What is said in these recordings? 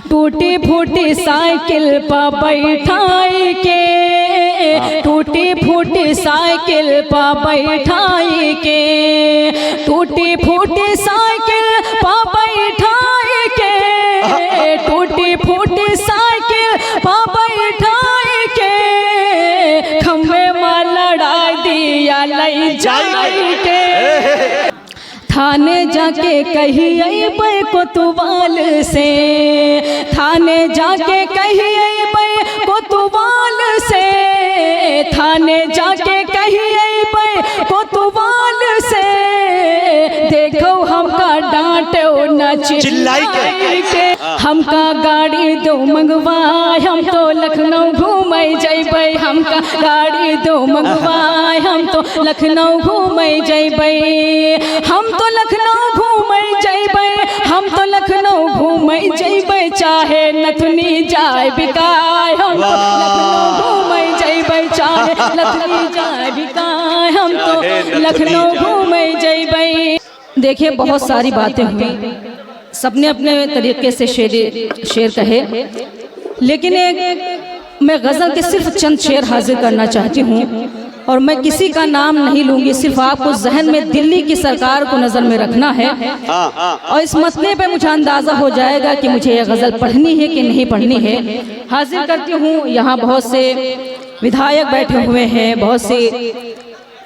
टूटी फूटी साइकिल पर बैठाई के, टूटी फूटी साइकिल पर बैठाई के, टूटी फूटी साइकिल पर बैठाई के, टूटी फूटी साइकिल पर बैठाई के, खम्बे में लड़ाई दिया लई जाई के। थाने जाके कहिए कोतवाल से, थाने जाके कहिए कोतवाल से, थाने जाके कहिए कोतवाल से, देखो हमका डांटो न चिल्लाई के, हमका गाड़ी दो मंगवाए, हम तो लखनऊ घूमे जैबै, हमका गाड़ी दो मंगवाए, हम तो लखनऊ घूमे जैबै, हम तो लखनऊ घूमे जैबै, हम तो लखनऊ घूमे जैबै, चाहे नथुनी जाए बिकाए, हम तो लखनऊ घूमे जैबै, चाहे नथुनी जाए बिकाए, हम तो लखनऊ घूमे जैबै। देखिए बहुत सारी बातें हुई, सबने अपने तरीके से शेर कहे, लेकिन एक मैं गज़ल के सिर्फ चंद शेर हाजिर करना चाहती हूँ और मैं किसी का नाम नहीं लूँगी, सिर्फ आपको जहन में दिल्ली की सरकार को नज़र में रखना है और इस मसले पे मुझे अंदाज़ा हो जाएगा कि मुझे यह गज़ल पढ़नी है कि नहीं पढ़नी है। हाजिर करती हूँ, यहाँ बहुत से विधायक बैठे हुए हैं, बहुत से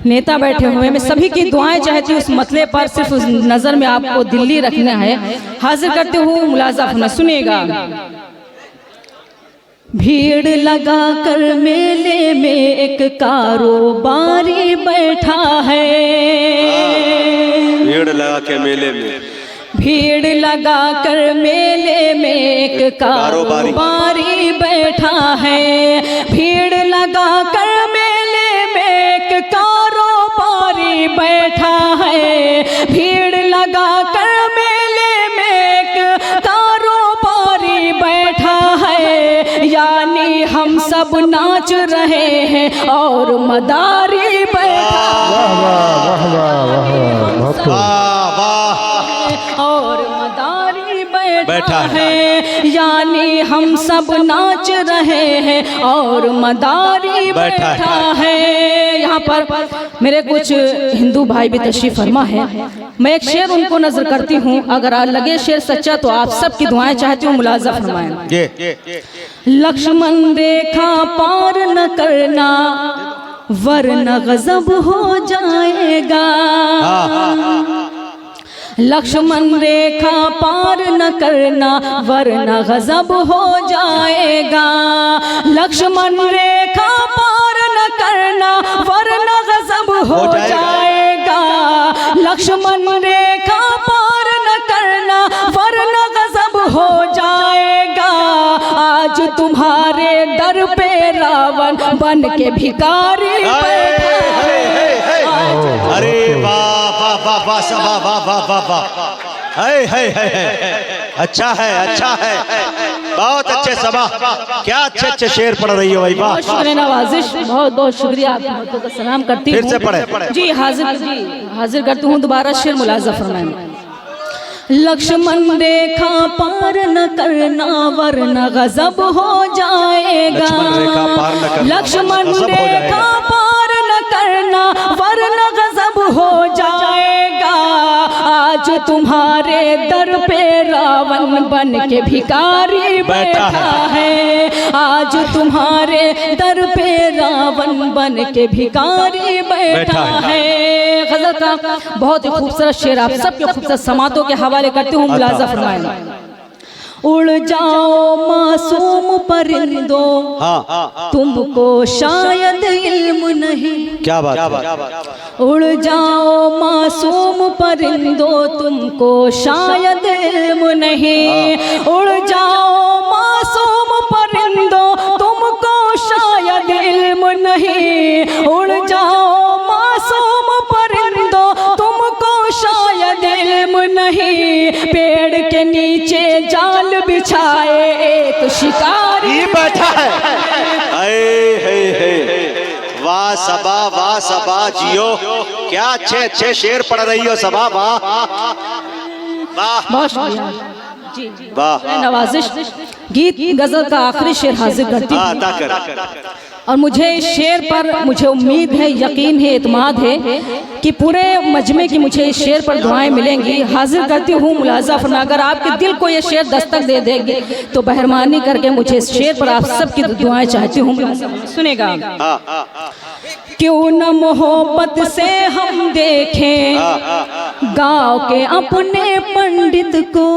नेता बैठे हुए, मैं सभी की दुआएं चाहती हूँ उस मसले पर, सिर्फ उस नज़र में आपको दिल्ली रखना है। हाजिर करती हूँ, मुलाज़ा होना, सुनिएगा। भीड़ लगा कर मेले में एक कारोबारी बैठा है, भीड़ लगा के मेले में, भीड़ लगा कर मेले में एक कारोबारी बैठा है, भीड़ लगा कर मेले में एक कारोबारी बैठा है, भीड़ लगा कर मेले में एक कारोबारी बैठा है, यानी हम सब नाच रहे हैं और मदारी बैठा और मदारी बैठा है, यानी हम सब नाच रहे हैं और मदारी बैठा है। यहाँ पर मेरे कुछ हिंदू भाई भी तशरीफ फरमा है, मैं एक शेर उनको नजर करती हूँ, अगर लगे शेर सच्चा तो आप सबकी दुआएं चाहती हूँ, मुलाजा फरमाएं। लक्ष्मण रेखा पार न करना वरना गजब हो जाएगा, लक्ष्मण रेखा पार न करना वरना गजब हो जाएगा, लक्ष्मण रेखा पार न करना वरना गजब हो जाएगा, लक्ष्मण रेखा पार न करना वरना गजब हो जाएगा, आज तुम्हारे दर पे रावण बन के भिखारी बैठा है। अरे वाह वाह वाह वाह वाह वाह वाह वाह, अच्छा है, अच्छा है, बहुत अच्छे सभा, क्या अच्छे अच्छे शेर पढ़ रही हो भाई, वाह, बहुत शुक्रिया नवाजिश, बहुत बहुत शुक्रिया, आपको का सलाम करती हूँ। फिर से पढ़े जी, हाजिर करती हूँ दोबारा शेर, मुलाजा फरमाएं। लक्ष्मण रेखा पार न करना वरना गजब हो जाएगा, लक्ष्मण रेखा पार न करना वरना गजब हो जाएगा, आज तुम्हारे दर पे रावण बन के भिखारी बैठा है, आज तुम्हारे दर पे रावण बन के भिखारी बैठा है। गजल का बहुत ही खूबसूरत शेर आप सबके खूबसूरत समातों के हवाले करती हूँ, मुलाजा फरमाएं। उड़ जाओ मासूम परिंदो, तुमको शायद इल्म नहीं, क्या बात, उड़ जाओ मासूम परिंदो, तुमको शायद इल्म नहीं, उड़ जाओ मासूम परिंदो, तुमको शायद इल्म नहीं, उड़ जाओ मासूम परिंदो, तुमको शायद इल्म नहीं, पेड़ के नीचे जाल बिछाए एक शिकारी बैठा है। वाह सबा जियो, क्या अच्छे अच्छे शेर पढ़ रही हो सबा, वाह वाह, बहुत शुक्रिया, वाह नवाजिश गीत गजल का आखिरी शेर हाजिर करती हूँ अदा कर। और मुझे इस शेर पर मुझे उम्मीद है, यकीन है, इत्माद है कि पूरे मजमे की मुझे इस शेर पर दुआएं मिलेंगी। हाजिर करती हूँ मुलाजा फरमा, अगर आपके दिल को ये शेर दस्तक दे देंगे तो मेहरबानी करके मुझे इस शेर पर आप सबकी दुआएं चाहती हूँ। सुनेगा। क्यों न मोहब्बत से हम देखें गाँव के अपने पंडित को,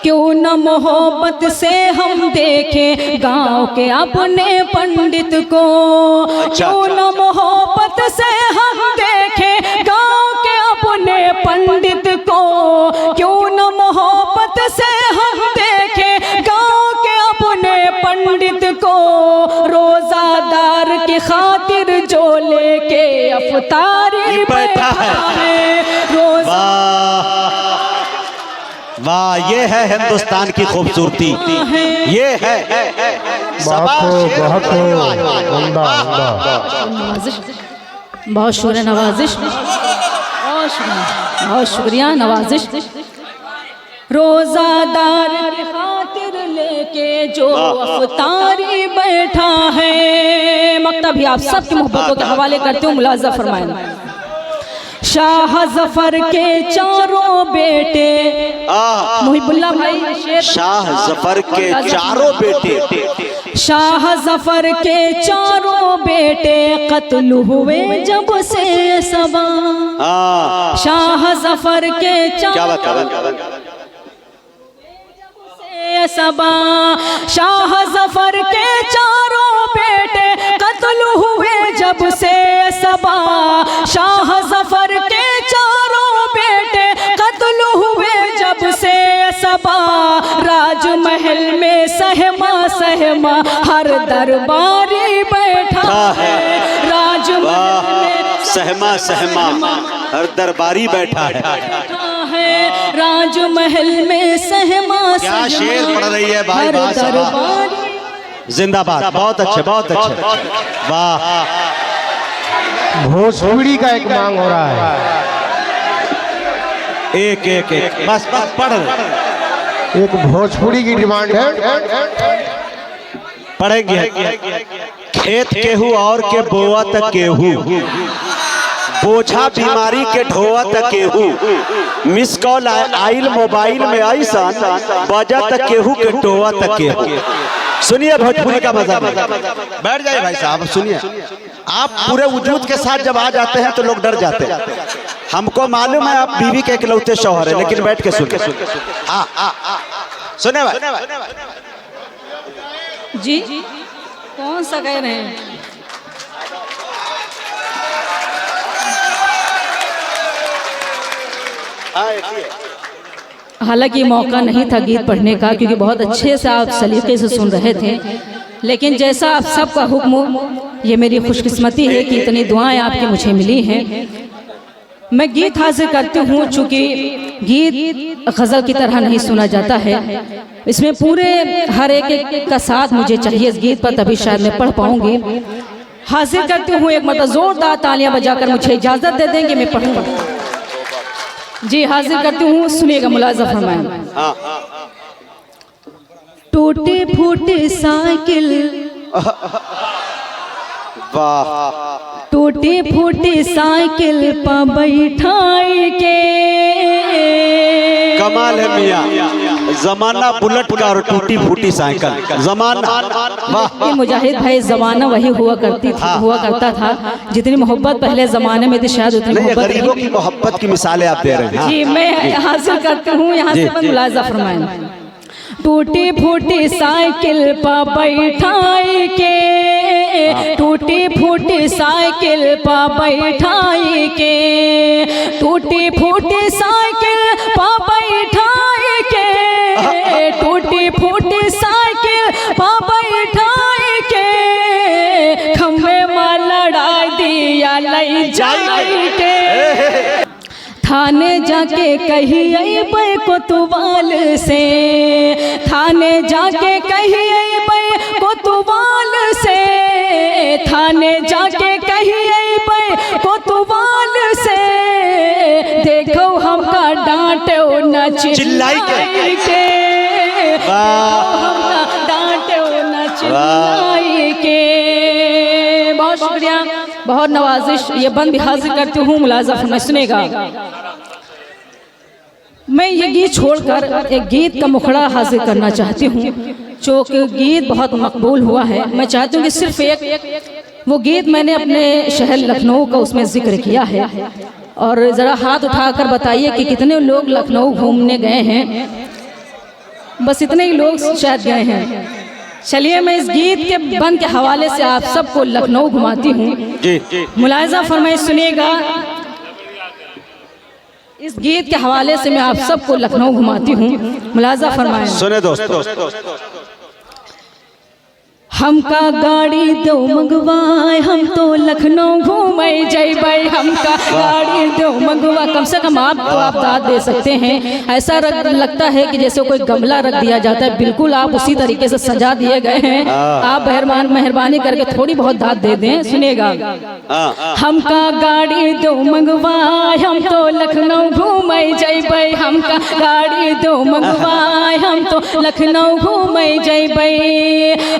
क्यों न मोहब्बत से हम देखें गाँव के अपने पंडित को, क्यों न मोहब्बत से हम देखें गाँव के अपने पंडित को, क्यों न मोहब्बत से हम देखें गाँव के अपने पंडित को, रोजादार की खातिर जो लेके अफ्तारी बैठा है रोजा। वाह, ये है हिंदुस्तान की खूबसूरती, ये है बहुत शुक्रिया नवाजिश, बहुत शुक्रिया नवाजिश। रोजादार की खातिर लेके जो अफ्तारी बैठा है, मकतब भी आप सबकी मोहब्बतों के हवाले करते हो, मुलाजा फरमाएं। शाह जफर के चारों बेटे, मुहिबुल्लाह भाई शेर, शाह जफर के चारों बेटे, शाह जफर के चारों बेटे कत्ल हुए जब से सबा, शाह जफर के सबा, शाह जफर के चारों बेटे कत्ल हुए जब से सबा, शाह जफर के चारों बेटे कत्ल हुए जब से सबा, राजमहल में सहमा सहमा हर दरबारी बैठा है, राजमहल में सहमा सहमा हर दरबारी बैठा है, राजमहल में सहमा क्या शेर पढ़ रही है भाई, जिंदाबाद, बहुत अच्छे, बहुत अच्छे, वाह। भोजपुरी का एक मांग हो रहा है, एक एक एक बस बस पढ़ रहे, एक भोजपुरी की डिमांड है, पढ़ेंगे। खेत केहू और के बोआ तक केहू, बोझा बीमारी के ढोआ तक केहू, मिस कॉल आइल मोबाइल में ऐसा बजा तक केहू के टोआ तक केहू। सुनिए भोजपुरी का मजा, बैठ जाइए भाई साहब, सुनिए। आप पूरे वजूद के साथ जब आ जाते हैं तो लोग डर जाते हैं। हमको मालूम है आप बीवी के इकलौते शौहर है, लेकिन बैठ के सुनिए। सुने भाई जी, कौन सा कह रहे हैं? हालांकि मौका नहीं था गीत पढ़ने का, क्योंकि बहुत अच्छे से आप सलीके से सुन रहे थे, लेकिन जैसा आप सबका हुक्म, ये मेरी खुशकिस्मती है कि इतनी दुआएं आपकी मुझे मिली हैं। मैं गीत हाजिर करती हूँ, चूँकि गीत गज़ल की तरह नहीं सुना जाता है, इसमें पूरे हर एक का साथ मुझे चाहिए इस गीत पर, तभी शायद मैं पढ़ पाऊँगी। हाजिर करती हूँ, एक मतलब ज़ोरदार तालियां बजाकर मुझे इजाज़त दे देंगे, मैं पढ़ूँगा। जी हाजिर करती हूँ, सुनिएगा, मुलाजा फरमाएं। टूटी फूटी साइकिल, वाह, टूटी फूटी साइकिल पर बैठाई के, कमाल है मियां, जमाना बुलेट का और टूटी फूटी साइकिल, जमाना। वाह, मुजाहिद भाई, जमाना वही हुआ करता था, जितनी मोहब्बत पहले जमाने में थी शायद उतनी मोहब्बत गरीबों की मोहब्बत की मिसालें आप दे रहे हैं। जी मैं हासिल करती हूँ, यहाँ से मुलाजा फरमाएं। टूटी फूटी साइकिल पर बैठाई के, टूटी फूटी साइकिल पर बैठाई के, टूटी फूटी साइकिल पर बैठाई के, टूटी फूटी साइकिल पर बैठाई के, खम्बे में लड़ाई दिया लई जाई के, थाने जाके कहिए कोतवाल से, थाने जाके कहिए कोतवाल से, थाने जाके कहिए कोतवाल से, देखो हमका डांटो न चिल्लाई के हमका डांटे न चिल्लाई के। बहुत शुक्रिया, बहुत नवाजिश। ये बंद भी हाजिर करती हूँ, मुलाजा फरमाएं, सुनेगा। मैं ये गीत छोड़कर एक गीत का मुखड़ा हाजिर करना चाहती हूँ, जो कि गीत बहुत मकबूल हुआ है। मैं चाहती हूँ कि सिर्फ एक वो गीत मैंने अपने शहर लखनऊ का उसमें जिक्र किया है, और ज़रा हाथ उठाकर बताइए कि कितने लोग लखनऊ घूमने गए हैं। बस इतने ही लोग शायद गए हैं। चलिए मैं इस गीत के बंद के हवाले से आप सबको लखनऊ घुमाती हूँ। मुलाहिजा फरमाइए, सुनिएगा। इस गीत के हवाले से मैं आप सबको लखनऊ घुमाती हूँ, मुलाहिजा फरमाइए। सुने दोस्तों। हमका गाड़ी दो मंगवाए, हम तो लखनऊ घूमे जैबै। हमका गाड़ी दो मंगवा, कम से कम आप तो आप दाद दे सकते हैं। ऐसा लगता है कि जैसे कोई गमला रख दिया जाता है, बिल्कुल आप उसी तरीके से सजा दिए गए हैं। आप मेहरबानी करके थोड़ी बहुत दाद दे दें। सुनेगा। हमका गाड़ी दो मंगवाए, हम तो लखनऊ घूमे जैबै। हमका गाड़ी दो मंगवाए, हम तो लखनऊ घूमे जैबै।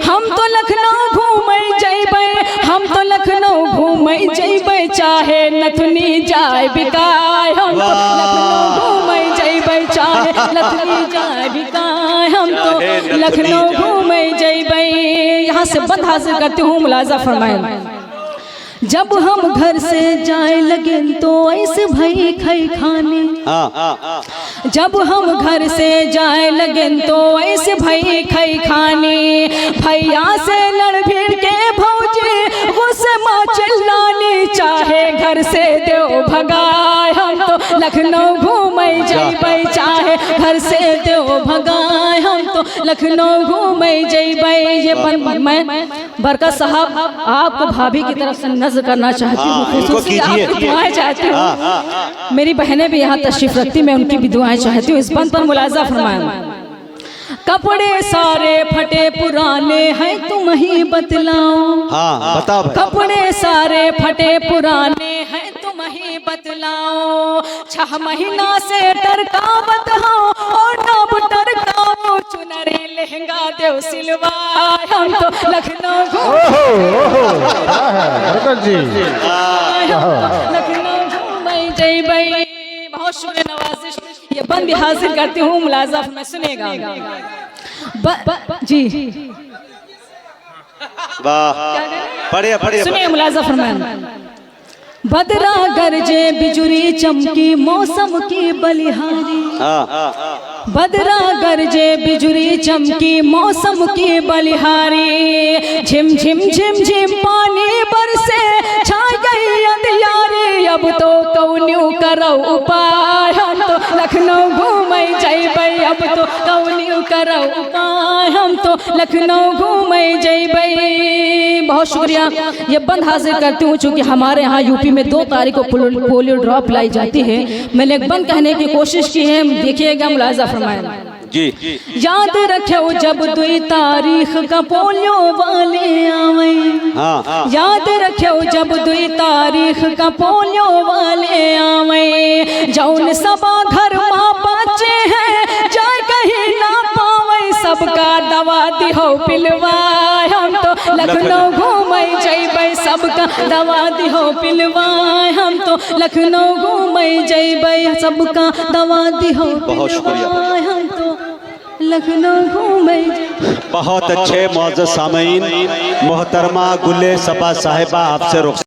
हम तो लखनऊ घूमे जैबै, हम तो लखनऊ घूमे जैबै। चाहे नथुनी जाए बिकाए, हम तो लखनऊ घूमे जैबै। चाहे नथुनी जाए बिकाए, हम तो लखनऊ घूमे जैबै। यहाँ से बंद हासिल करती हूँ, मुलाजा फरमाएं। जब हम घर से जाए लगे तो ऐसे भई खई खाने। जब हम घर से जाए लगे तो ऐसे भई खई खाने। भैया से लड़ भिड़ के भौजी गुस्से माँ चिल्लानी। चाहे घर से देव भगाए, हम तो लखनऊ घूमे जैबै। चाहे घर से देव भगाए, हम तो लखनऊ घूमे जैबै। ये मैं बरकत साहब आपको भाभी की तरफ से नज़र करना चाहती हूँ, आपकी दुआएं चाहती हूँ। मेरी बहनें भी यहाँ तशरीफ रखती, मैं उनकी भी दुआएं चाहती हूँ। इस बंद पर मुलाजा फरमाएं। कपड़े सारे फटे पुराने हैं, तुम ही बतलाओ। बताओ। कपड़े सारे फटे पुराने हैं, तुम ही बतलाओ। 6 महीना से टरकावत हो और नब टरकाओ। चुनरी लहंगा देव सिलवाए, हम तो लखनऊ घूमे जैबै। बहुत शुक्रिया नवाजिश। ये बंद भी हासिल करती हूँ, मुलाजा में सुनेगा। जी पढ़िए सुनिए, मुलाजा फरमाएं। बदरा गरजे बिजुरी चमकी, मौसम की बलिहारी। बदरा गरजे बिजुरी चमकी, मौसम की बलिहारी। झिम झिम झिम झिम पानी बरसे, छा गई अंधियारी। अब तो कौन्यू करो उपाय, हम तो लखनऊ घूमे जैबै। अब तो कौन्यू करो उपाय, हम तो लखनऊ घूमे जैबै। बहुत शुक्रिया। ये बंद हाजिर करती हूँ, चूँकि हमारे यहाँ यूपी में 2 तारीख को पोलियो ड्रॉप लाई जाती है। मैंने एक बंद कहने की कोशिश की है, देखिएगा, मुलाजा फरमाएं। जी। याद रखो जब 2 तारीख का पोलियो वाले आवे। याद रखो जब 2 तारीख का पोलियो वाले आवे। जौन सबा घर माँ बच्चे हैं, जाए कहीं ना पावे। सबका दवा दिहो पिलवाए, हम तो लखनऊ घूमे जैबै। सबका दवा दिहो पिलवाए, हम तो लखनऊ घूमे जैबै। सबका दवा दिहो पिलवाए, हम तो लखनऊ घूमे। बहुत अच्छे मौजूद सामीन, मोहतरमा गुले सपा साहिबा आपसे रुखसत